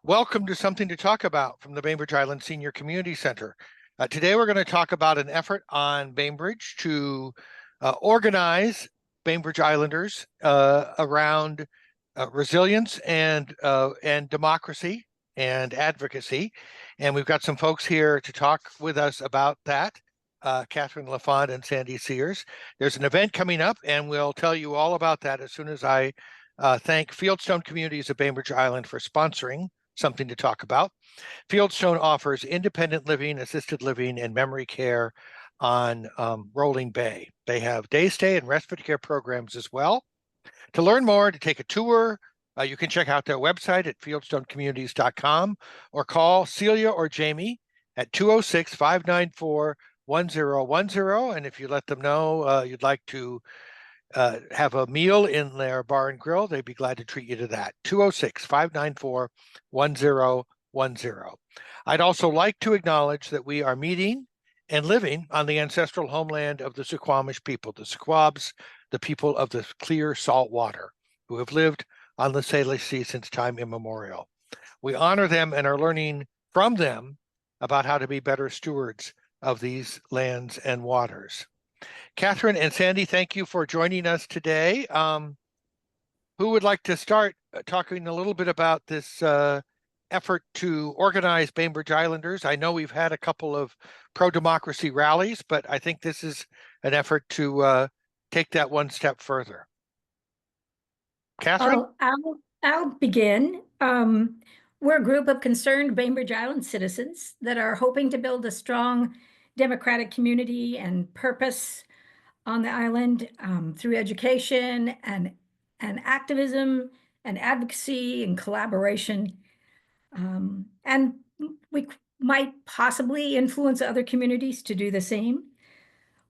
Welcome to Something to Talk About from the Bainbridge Island Senior Community Center. Today we're going to talk about an effort on Bainbridge to organize Bainbridge Islanders around resilience and democracy and advocacy. And we've got some folks here to talk with us about that, Kathryn Lafond and Sandy Sears. There's an event coming up, and we'll tell you all about that as soon as I thank Fieldstone Communities of Bainbridge Island for sponsoring Something to Talk About. Fieldstone offers independent living, assisted living, and memory care on Rolling Bay. They have day stay and respite care programs as well. To learn more, to take a tour, you can check out their website at fieldstonecommunities.com or call Celia or Jamie at 206-594-1010. And if you let them know you'd like to have a meal in their bar and grill, they'd be glad to treat you to that. 206-594-1010. I'd also like to acknowledge that we are meeting and living on the ancestral homeland of the Suquamish people, the Suquabs, the people of the clear salt water, who have lived on the Salish Sea since time immemorial. We honor them and are learning from them about how to be better stewards of these lands and waters. Kathryn and Sandy, thank you for joining us today. Who would like to start talking a little bit about this effort to organize Bainbridge Islanders? I know we've had a couple of pro-democracy rallies, but I think this is an effort to take that one step further. Kathryn? I'll begin. We're a group of concerned Bainbridge Island citizens that are hoping to build a strong democratic community and purpose on the island through education and activism and advocacy and collaboration. And we might possibly influence other communities to do the same.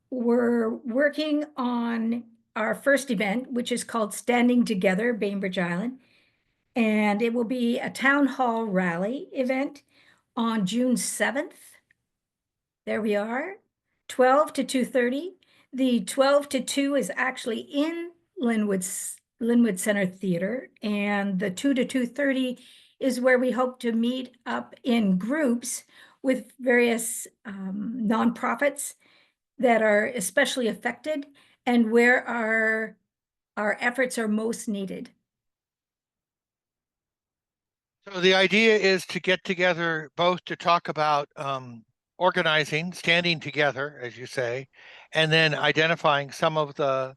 We're working on our first event, which is called Standing Together Bainbridge Island. And it will be a town hall rally event on June 7th. There we are, 12 to 2:30. The 12 to 2 is actually in Lynwood Center Theater, and the 2 to 2:30 is where we hope to meet up in groups with various nonprofits that are especially affected and where our efforts are most needed. So the idea is to get together both to talk about organizing, standing together, as you say, and then identifying some of the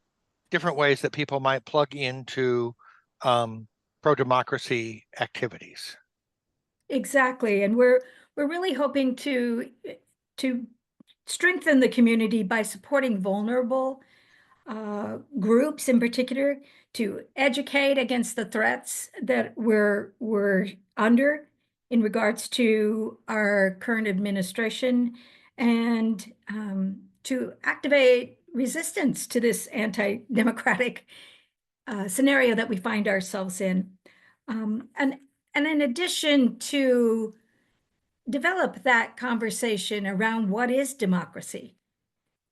different ways that people might plug into pro-democracy activities. Exactly, and we're really hoping to strengthen the community by supporting vulnerable groups in particular, to educate against the threats that we're under in regards to our current administration, and to activate resistance to this anti-democratic scenario that we find ourselves in. And in addition, to develop that conversation around what is democracy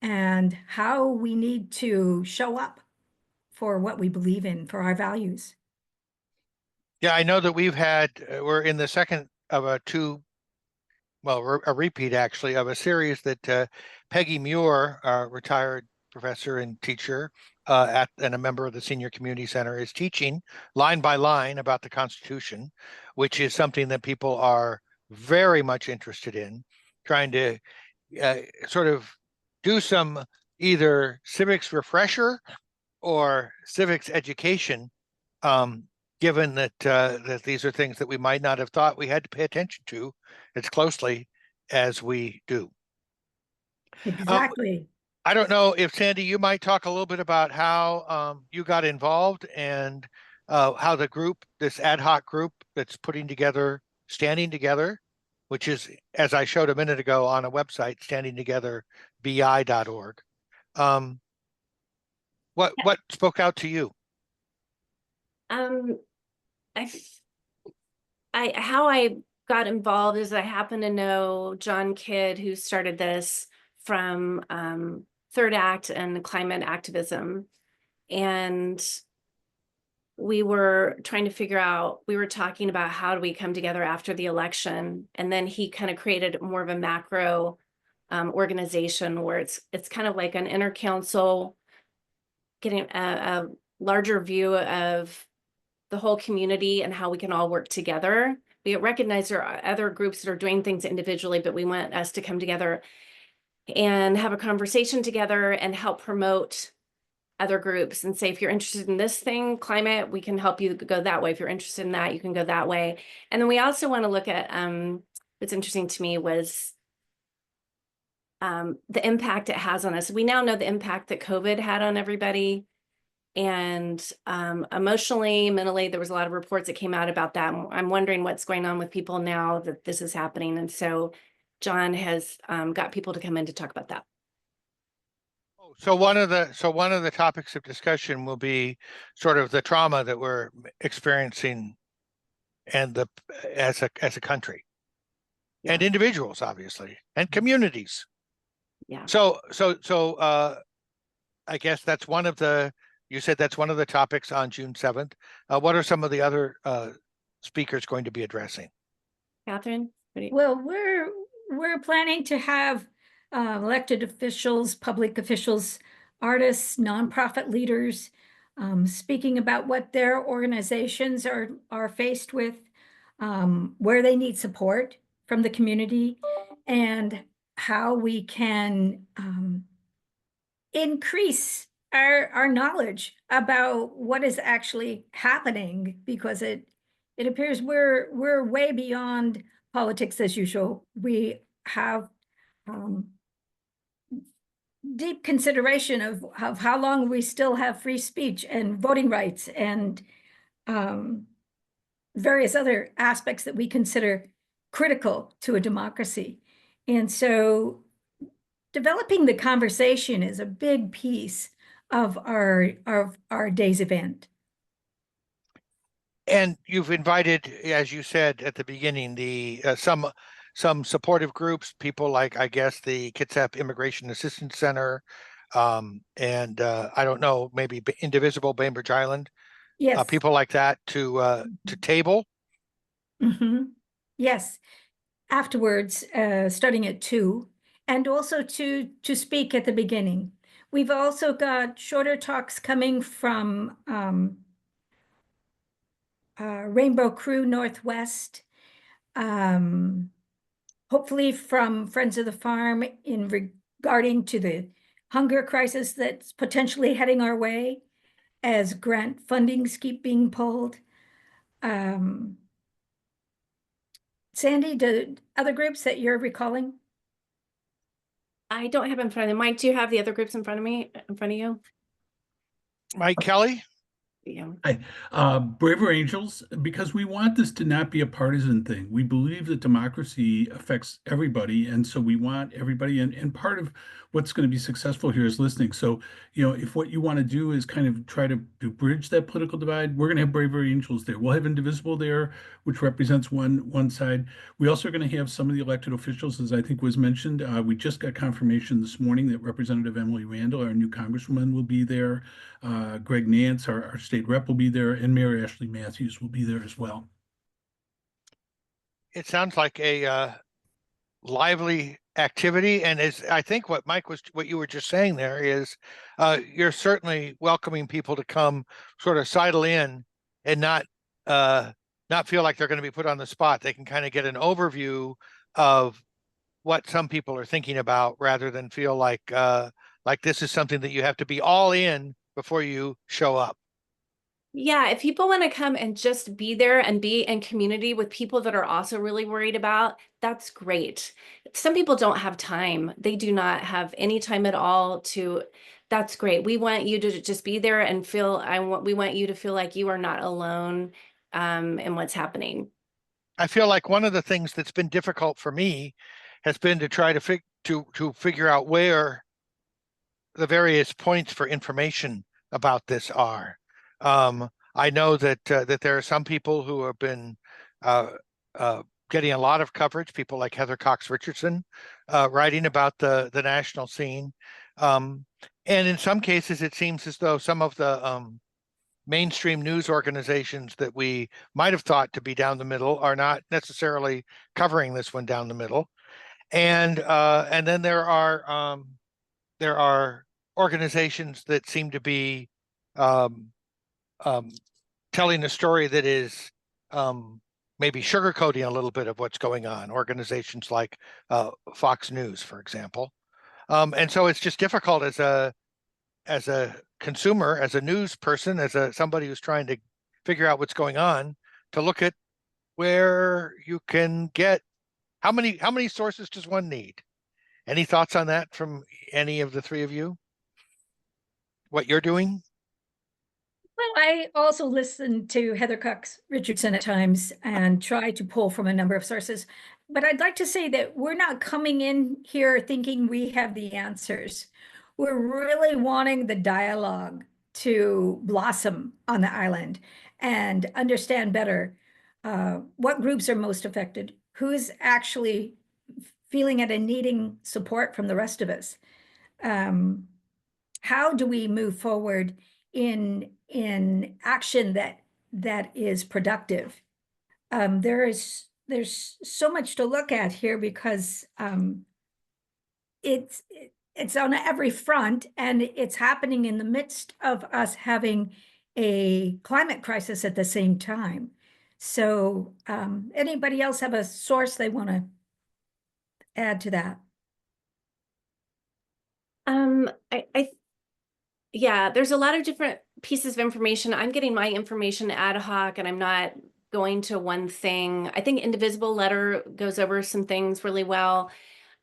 and how we need to show up for what we believe in, for our values. Yeah, I know that we're in the second of a repeat actually of a series that Peggy Muir, our retired professor and teacher and a member of the Senior Community Center, is teaching line by line about the Constitution, which is something that people are very much interested in, trying to sort of do some either civics refresher or civics education, given that that these are things that we might not have thought we had to pay attention to as closely as we do. Exactly. I don't know if Sandy, you might talk a little bit about how you got involved and how the group, this ad hoc group that's putting together, Standing Together, which is, as I showed a minute ago on a website, standingtogetherbi.org. What spoke out to you? How I got involved is I happen to know John Kidd, who started this from Third Act and climate activism. And we were trying to figure out, we were talking about how do we come together after the election, and then he kind of created more of a macro organization where it's kind of like an inner council, getting a larger view of the whole community and how we can all work together. We recognize there are other groups that are doing things individually, but we want us to come together and have a conversation together and help promote other groups and say, if you're interested in this thing, climate, we can help you go that way. If you're interested in that, you can go that way. And then we also want to look at, what's interesting to me was the impact it has on us. We now know the impact that COVID had on everybody. And emotionally, mentally, there was a lot of reports that came out about that. I'm wondering what's going on with people now that this is happening. And so John has got people to come in to talk about that. So one of the topics of discussion will be sort of the trauma that we're experiencing and as a country and individuals, obviously, and communities. Yeah. So I guess that's you said that's one of the topics on June 7th. What are some of the other speakers going to be addressing? Kathryn? Well, we're planning to have elected officials, public officials, artists, nonprofit leaders, speaking about what their organizations are faced with, where they need support from the community, and how we can increase our knowledge about what is actually happening, because it appears we're way beyond politics as usual. We have deep consideration of how long we still have free speech and voting rights and various other aspects that we consider critical to a democracy. And so developing the conversation is a big piece of our day's event. And you've invited, as you said at the beginning, the some supportive groups, people like, I guess, the Kitsap Immigration Assistance Center, and I don't know, maybe Indivisible Bainbridge Island, Yes. people like that to table. Mm-hmm. Yes. Afterwards, starting at 2, and also to speak at the beginning. We've also got shorter talks coming from Rainbow Crew Northwest, hopefully from Friends of the Farm in regarding to the hunger crisis that's potentially heading our way as grant fundings keep being pulled. Sandy, do other groups that you're recalling? I don't have in front of me. Mike, do you have the other groups in front of you? Mike Kelly? Yeah. Braver Angels, because we want this to not be a partisan thing. We believe that democracy affects everybody, and so we want everybody, and part of what's going to be successful here is listening. So, if what you want to do is kind of try to bridge that political divide, we're going to have Braver Angels there. We'll have Indivisible there, which represents one side. We also are going to have some of the elected officials, as I think was mentioned. We just got confirmation this morning that Representative Emily Randall, our new congresswoman, will be there. Greg Nance, our state rep, will be there, and Mayor Ashley Matthews will be there as well. It sounds like a lively activity, and as I think what you were just saying there is, you're certainly welcoming people to come sort of sidle in and not feel like they're going to be put on the spot. They can kind of get an overview of what some people are thinking about, rather than feel like this is something that you have to be all in before you show up. Yeah, if people want to come and just be there and be in community with people that are also really worried about, that's great. Some people don't have time. They do not have any time at all that's great. We want you to just be there and we want you to feel like you are not alone in what's happening. I feel like one of the things that's been difficult for me has been to try to figure out where the various points for information about this are. I know that there are some people who have been getting a lot of coverage, people like Heather Cox Richardson, writing about the national scene. And in some cases, it seems as though some of the mainstream news organizations that we might have thought to be down the middle are not necessarily covering this one down the middle. And then there are organizations that seem to be um, telling a story that is maybe sugarcoating a little bit of what's going on. Organizations like Fox News, for example. And so it's just difficult as a consumer, as a news person, as somebody who's trying to figure out what's going on, to look at where you can get how many sources does one need? Any thoughts on that from any of the three of you? What you're doing? Well, I also listen to Heather Cox Richardson at times and try to pull from a number of sources. But I'd like to say that we're not coming in here thinking we have the answers. We're really wanting the dialogue to blossom on the island and understand better what groups are most affected, who's actually feeling it and needing support from the rest of us. How do we move forward in action that is productive? There's so much to look at here because it's on every front, and it's happening in the midst of us having a climate crisis at the same time. So anybody else have a source they want to add to that? Yeah, there's a lot of different pieces of information. I'm getting my information ad hoc, and I'm not going to one thing. I think Indivisible Letter goes over some things really well.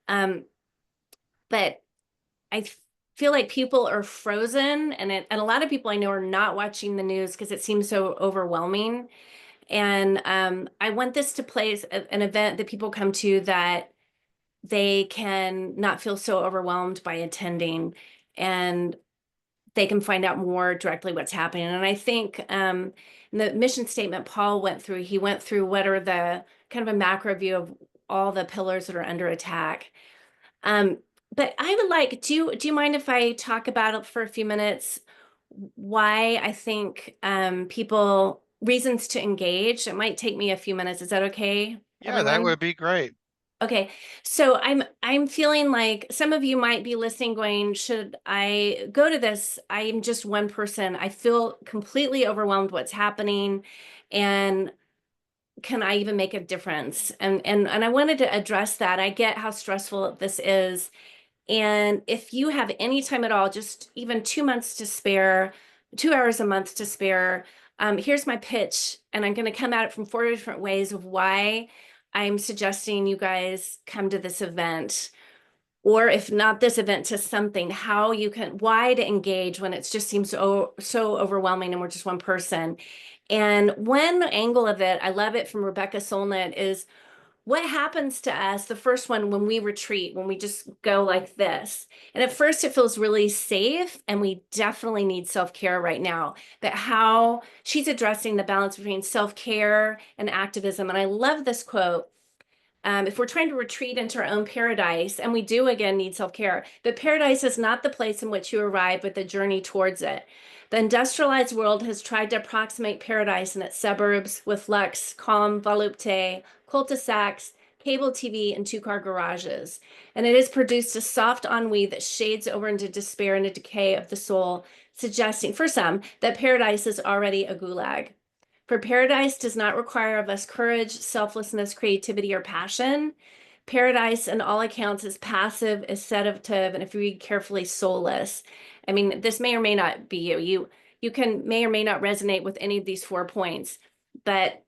But I feel like people are frozen, and a lot of people I know are not watching the news because it seems so overwhelming. And I want this to place an event that people come to that they can not feel so overwhelmed by attending, and they can find out more directly what's happening. And I think the mission statement Paul went through, he went through what are the kind of a macro view of all the pillars that are under attack. But I would like, do you mind if I talk about it for a few minutes? Why I think reasons to engage. It might take me a few minutes. Is that okay? Yeah, Everyone? that would be great. Okay, so I'm feeling like some of you might be listening going, should I go to this? I'm just one person. I feel completely overwhelmed what's happening, and can I even make a difference? And I wanted to address that. I get how stressful this is. And if you have any time at all, just even 2 months to spare, 2 hours a month to spare, here's my pitch. And I'm going to come at it from 4 different ways of why I'm suggesting you guys come to this event, or if not this event, to something, how you can, why to engage when it just seems so overwhelming and we're just one person. And one angle of it, I love it from Rebecca Solnit, is what happens to us, the first one, when we retreat, when we just go like this. And at first it feels really safe, and we definitely need self-care right now. But how she's addressing the balance between self-care and activism. And I love this quote. If we're trying to retreat into our own paradise, and we do again need self-care, but paradise is not the place in which you arrive, but the journey towards it. The industrialized world has tried to approximate paradise in its suburbs with luxe, calm, volupté, cul-de-sacs, cable TV, and two-car garages. And it has produced a soft ennui that shades over into despair and a decay of the soul, suggesting, for some, that paradise is already a gulag. For paradise does not require of us courage, selflessness, creativity, or passion. Paradise, in all accounts, is passive, is sedative, and if you read carefully, soulless. I mean, this may or may not be you. You may or may not resonate with any of these 4 points, but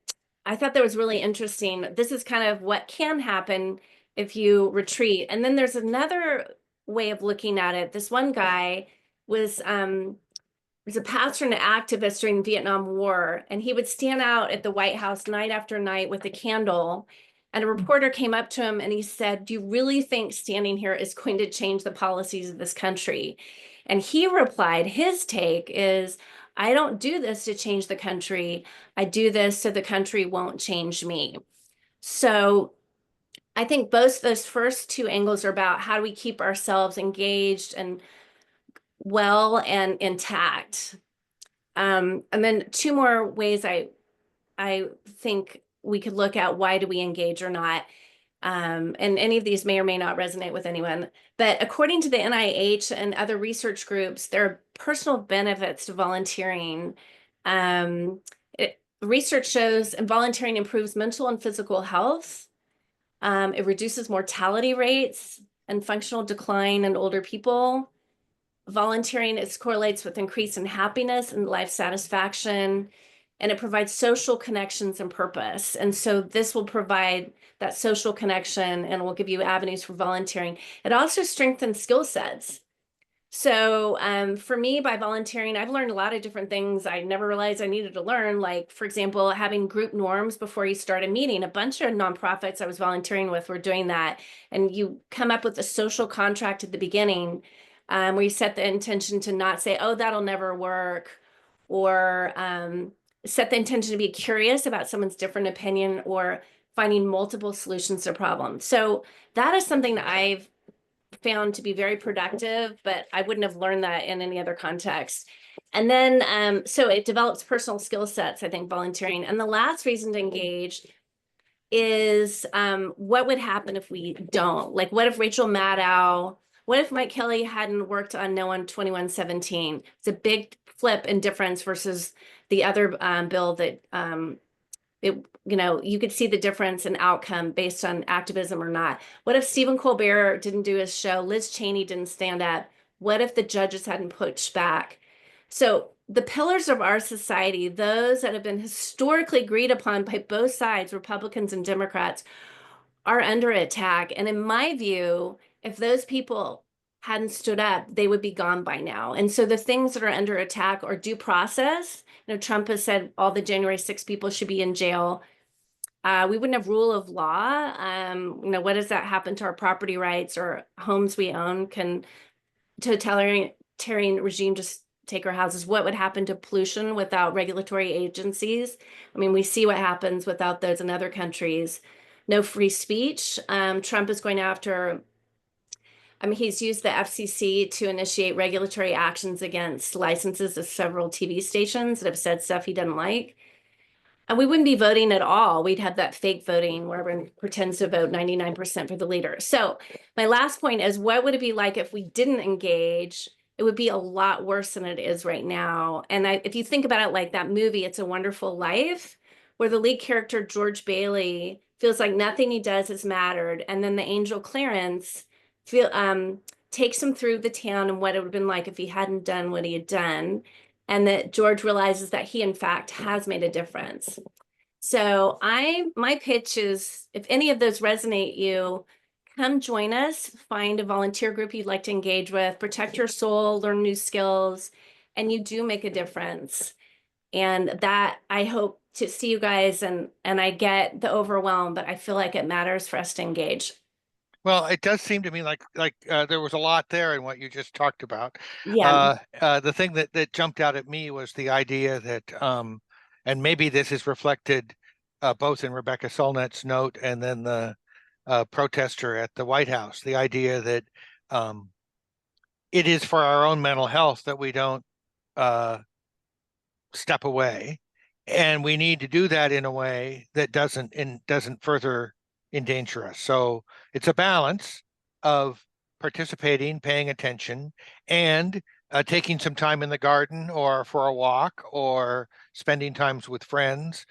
I thought that was really interesting. This is kind of what can happen if you retreat. And then there's another way of looking at it. This one guy was a pastor and an activist during the Vietnam War, and he would stand out at the White House night after night with a candle. And a reporter came up to him and he said, "Do you really think standing here is going to change the policies of this country?" And he replied, his take is, "I don't do this to change the country. I do this so the country won't change me." So I think both those first 2 angles are about how do we keep ourselves engaged and well and intact. And then two more ways I think we could look at why do we engage or not. And any of these may or may not resonate with anyone. But according to the NIH and other research groups, there are personal benefits to volunteering. Research shows volunteering improves mental and physical health. It reduces mortality rates and functional decline in older people. Volunteering correlates with increase in happiness and life satisfaction, and it provides social connections and purpose. And so this will provide that social connection and will give you avenues for volunteering. It also strengthens skill sets. So for me, by volunteering, I've learned a lot of different things I never realized I needed to learn. Like, for example, having group norms before you start a meeting. A bunch of nonprofits I was volunteering with were doing that. And you come up with a social contract at the beginning where you set the intention to not say, oh, that'll never work, or set the intention to be curious about someone's different opinion or finding multiple solutions to problems. So that is something that I've found to be very productive, but I wouldn't have learned that in any other context. And then, so it develops personal skill sets, I think, volunteering. And the last reason to engage is what would happen if we don't? Like, what if Rachel Maddow, what if Mike Kelly hadn't worked on No on 2117? It's a big flip in difference versus the other bill that you could see the difference in outcome based on activism or not. What if Stephen Colbert didn't do his show? Liz Cheney didn't stand up? What if the judges hadn't pushed back? So the pillars of our society, those that have been historically agreed upon by both sides, Republicans and Democrats, are under attack. And in my view, if those people hadn't stood up, they would be gone by now. And so the things that are under attack are due process. Trump has said all the January 6 people should be in jail. We wouldn't have rule of law. What does that happen to our property rights or homes we own? Can totalitarian regime just take our houses? What would happen to pollution without regulatory agencies? I mean, we see what happens without those in other countries. No free speech. Trump is going after, he's used the FCC to initiate regulatory actions against licenses of several TV stations that have said stuff he doesn't like. And we wouldn't be voting at all. We'd have that fake voting where everyone pretends to vote 99% for the leader. So my last point is, what would it be like if we didn't engage? It would be a lot worse than it is right now. And if you think about it like that movie, It's a Wonderful Life, where the lead character, George Bailey, feels like nothing he does has mattered. And then the angel Clarence takes him through the town and what it would have been like if he hadn't done what he had done. And that George realizes that he, in fact, has made a difference. So my pitch is, if any of those resonate you, come join us, find a volunteer group you'd like to engage with, protect your soul, learn new skills, and you do make a difference. And that, I hope to see you guys, and I get the overwhelm, but I feel like it matters for us to engage. Well, it does seem to me like there was a lot there in what you just talked about. Yeah. The thing that jumped out at me was the idea that, and maybe this is reflected both in Rebecca Solnit's note and then the protester at the White House, the idea that it is for our own mental health that we don't step away, and we need to do that in a way that doesn't further endanger us. So it's a balance of participating, paying attention, and taking some time in the garden or for a walk or spending times with friends,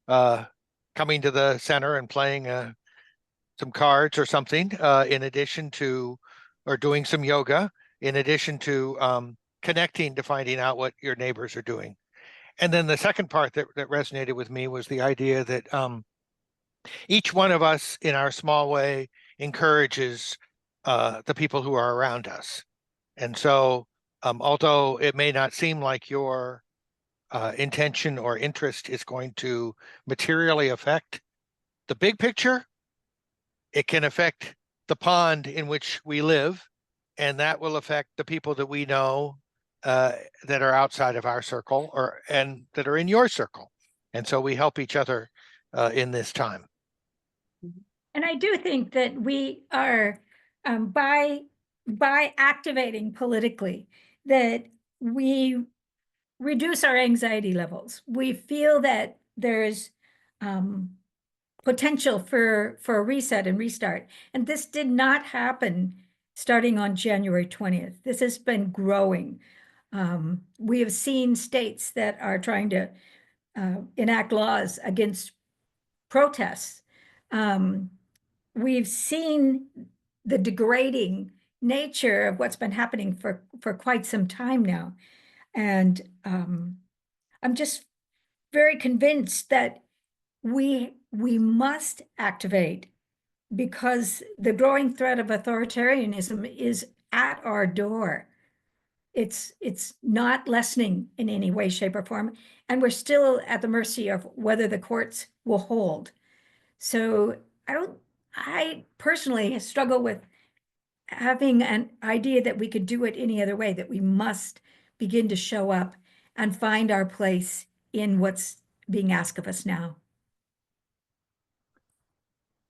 coming to the center and playing some cards or something, in addition to, or doing some yoga, in addition to connecting to finding out what your neighbors are doing. And then the second part that resonated with me was the idea that each one of us in our small way encourages the people who are around us. And so although it may not seem like your intention or interest is going to materially affect the big picture, it can affect the pond in which we live, and that will affect the people that we know that are outside of our circle and that are in your circle. And so we help each other in this time. And I do think that we are, by activating politically, that we reduce our anxiety levels. We feel that there's potential for a reset and restart. And this did not happen starting on January 20th. This has been growing. We have seen states that are trying to enact laws against protests. We've seen the degrading nature of what's been happening for quite some time now. And I'm just very convinced that we must activate, because the growing threat of authoritarianism is at our door. It's not lessening in any way, shape, or form, and we're still at the mercy of whether the courts will hold. So I personally struggle with having an idea that we could do it any other way, that we must begin to show up and find our place in what's being asked of us now.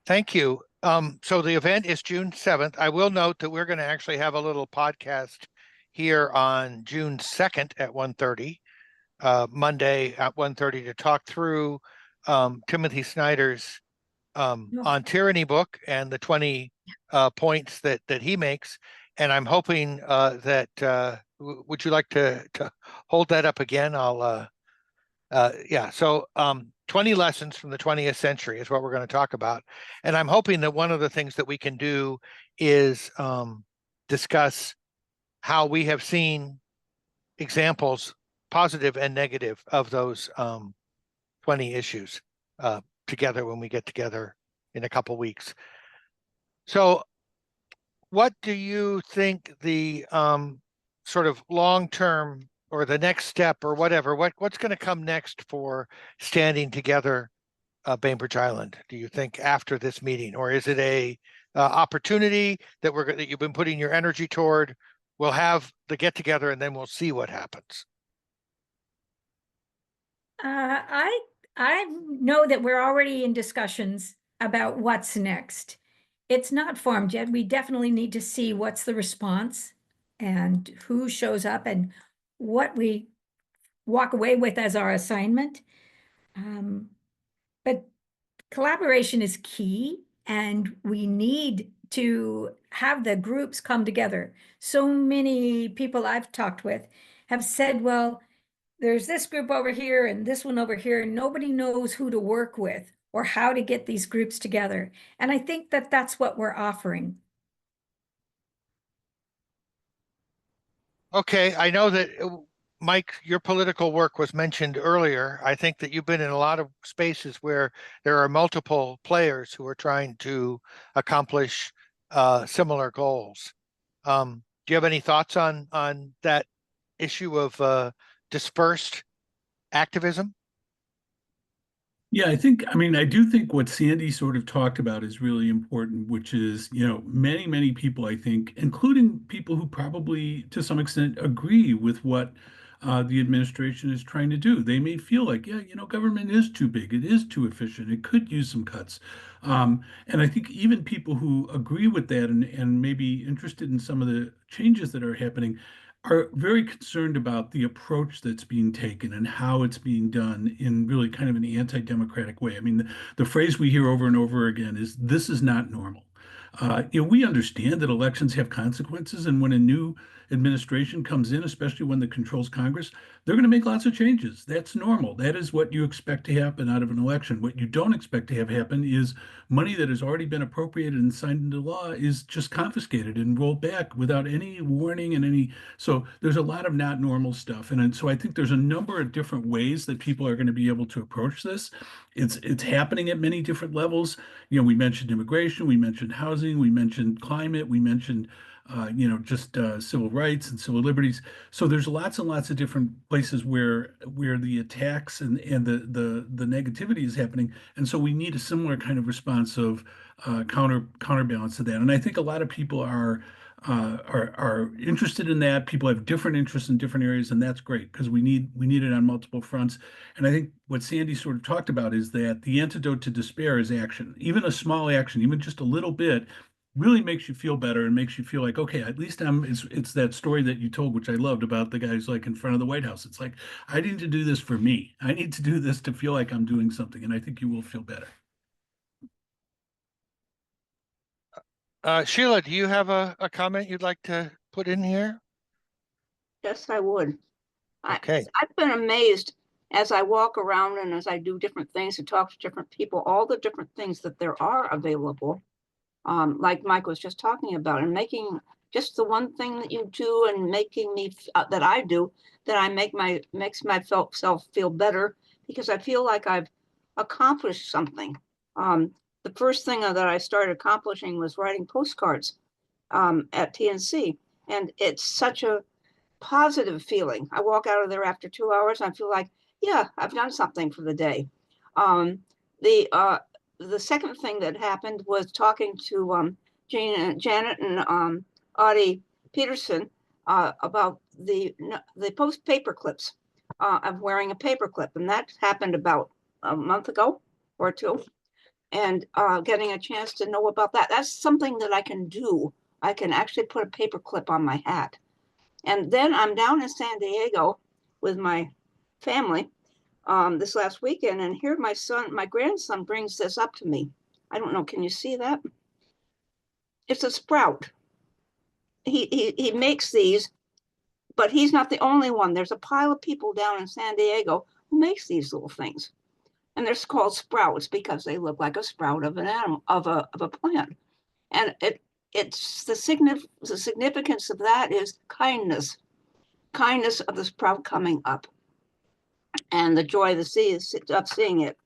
Thank you. So the event is June 7th. I will note that we're going to actually have a little podcast here on June 2nd at 1:30, Monday at 1:30, to talk through Timothy Snyder's on tyranny book and the 20 points that he makes. And I'm hoping that would you like to hold that up again? Yeah. So 20 lessons from the 20th century is what we're going to talk about. And I'm hoping that one of the things that we can do is discuss how we have seen examples, positive and negative, of those 20 issues together when we get together in a couple weeks. So what do you think the sort of long-term or the next step or whatever, what's going to come next for standing together Bainbridge Island, do you think, after this meeting? Or is it a opportunity that you've been putting your energy toward? We'll have the get together and then we'll see what happens. I know that we're already in discussions about what's next. It's not formed yet. We definitely need to see what's the response and who shows up and what we walk away with as our assignment. But collaboration is key, and we need to have the groups come together. So many people I've talked with have said, well, there's this group over here and this one over here, and nobody knows who to work with or how to get these groups together. And I think that that's what we're offering. Okay, I know that, Mike, your political work was mentioned earlier. I think that you've been in a lot of spaces where there are multiple players who are trying to accomplish similar goals. Do you have any thoughts on that issue of dispersed activism? Yeah, I do think what Sandy sort of talked about is really important, which is, many, many people, I think, including people who probably to some extent agree with what the administration is trying to do. They may feel like, yeah, government is too big, it is too efficient, it could use some cuts. And I think even people who agree with that and may be interested in some of the changes that are happening are very concerned about the approach that's being taken and how it's being done in really kind of an anti-democratic way. I mean, the phrase we hear over and over again is, "This is not normal." We understand that elections have consequences, and when a new administration comes in, especially one that controls Congress, they're going to make lots of changes. That's normal. That is what you expect to happen out of an election. What you don't expect to have happen is money that has already been appropriated and signed into law is just confiscated and rolled back without any warning and any. So there's a lot of not normal stuff. And so I think there's a number of different ways that people are going to be able to approach this. It's happening at many different levels. We mentioned immigration, we mentioned housing, we mentioned climate, we mentioned just civil rights and civil liberties. So there's lots and lots of different places where the attacks and the negativity is happening. And so we need a similar kind of response of counterbalance to that. And I think a lot of people are interested in that. People have different interests in different areas, and that's great because we need it on multiple fronts. And I think what Sandy sort of talked about is that the antidote to despair is action. Even a small action, even just a little bit, really makes you feel better and makes you feel like, okay, at least it's that story that you told, which I loved, about the guys like in front of the White House. It's like, I need to do this for me. I need to do this to feel like I'm doing something. And I think you will feel better. Sheila, do you have a comment you'd like to put in here? Yes, I would. Okay. I've been amazed as I walk around and as I do different things and talk to different people, all the different things that there are available. Like Mike was just talking about, and making just the one thing that you do and making me that I do, that I makes myself feel better, because I feel like I've accomplished something. The first thing that I started accomplishing was writing postcards at TNC, and it's such a positive feeling. I walk out of there after 2 hours and I feel like, yeah, I've done something for the day. The second thing that happened was talking to Janet and Audie Peterson about the post paper clips of wearing a paper clip, and that happened about a month ago or two. And getting a chance to know about that. That's something that I can do. I can actually put a paper clip on my hat. And then I'm down in San Diego with my family this last weekend, and here my grandson brings this up to me. I don't know, can you see that? It's a sprout. He makes these, but he's not the only one. There's a pile of people down in San Diego who makes these little things. And they're called sprouts because they look like a sprout of an animal, of a plant. And it's the significance of that is kindness of the sprout coming up, and the joy of seeing it.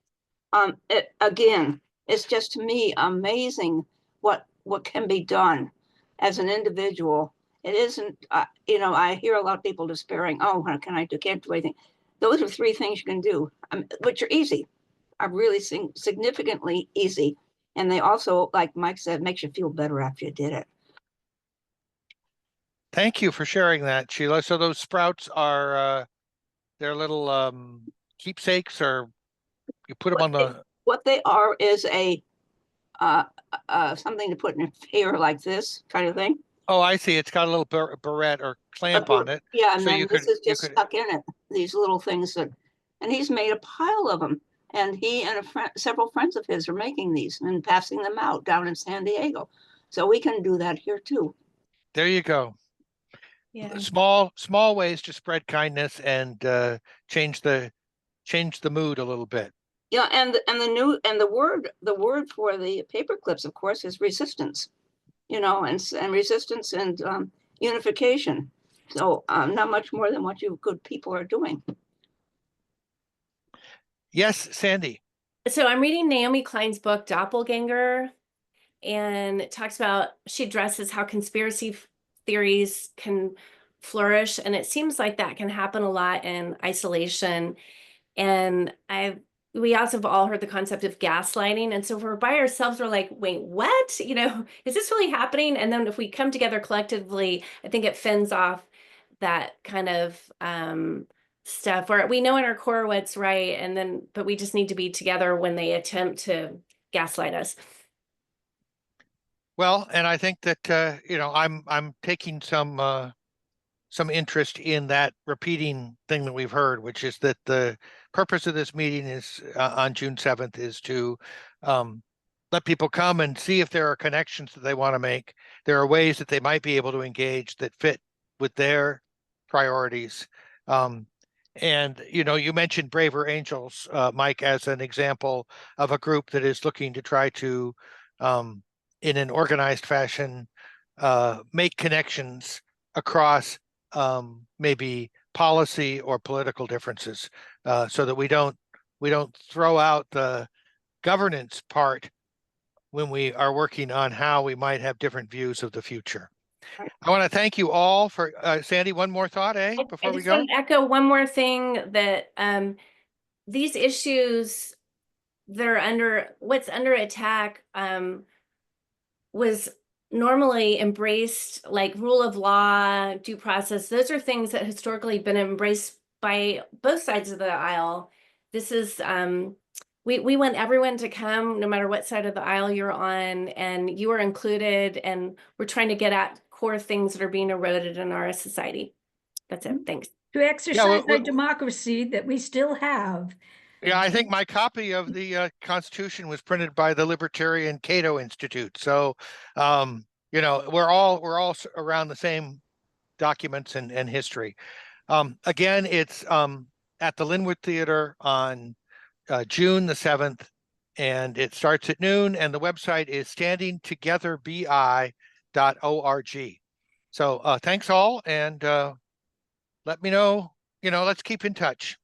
Again, it's just, to me, amazing what can be done as an individual. It isn't, I hear a lot of people despairing, oh, what can I do? Can't do anything. Those are 3 things you can do, which are easy, are really significantly easy. And they also, like Mike said, makes you feel better after you did it. Thank you for sharing that, Sheila. So those sprouts are they're little keepsakes, or you put them on the. What they are is a something to put in your hair, like this kind of thing. Oh, I see. It's got a little barrette or clamp on it. Yeah, and so then you this could, is just stuck in it. These little things and he's made a pile of them. And he and several friends of his are making these and passing them out down in San Diego. So we can do that here too. There you go. Yeah. Small ways to spread kindness and change the mood a little bit. Yeah, and the word for the paper clips, of course, is resistance. And resistance and unification. So not much more than what you good people are doing. Yes, Sandy. So I'm reading Naomi Klein's book, Doppelganger, and it talks about, she addresses how conspiracy theories can flourish. And it seems like that can happen a lot in isolation. And we also have all heard the concept of gaslighting. And so if we're by ourselves, we're like, wait, what? Is this really happening? And then if we come together collectively, I think it fends off that kind of stuff where we know in our core what's right. But we just need to be together when they attempt to gaslight us. Well, and I think that I'm taking some interest in that repeating thing that we've heard, which is that the purpose of this meeting is on June 7th is to let people come and see if there are connections that they want to make. There are ways that they might be able to engage that fit with their priorities. And you mentioned Braver Angels, Mike, as an example of a group that is looking to try to, in an organized fashion, make connections across maybe policy or political differences, so that we don't throw out the governance part when we are working on how we might have different views of the future. I want to thank you all for Sandy. One more thought, before we go? I just want to echo one more thing, that these issues that are what's under attack was normally embraced, like rule of law, due process. Those are things that historically been embraced by both sides of the aisle. This is we want everyone to come, no matter what side of the aisle you're on, and you are included. And we're trying to get at core things that are being eroded in our society. That's it. Thanks. To exercise we- our democracy that we still have. Yeah, I think my copy of the Constitution was printed by the Libertarian Cato Institute. So, you know, we're all around the same documents and history. Again, it's at the Lynwood Theatre on June the 7th, and it starts at noon. And the website is standingtogetherbi.org. So, thanks all, and let me know. You know, let's keep in touch.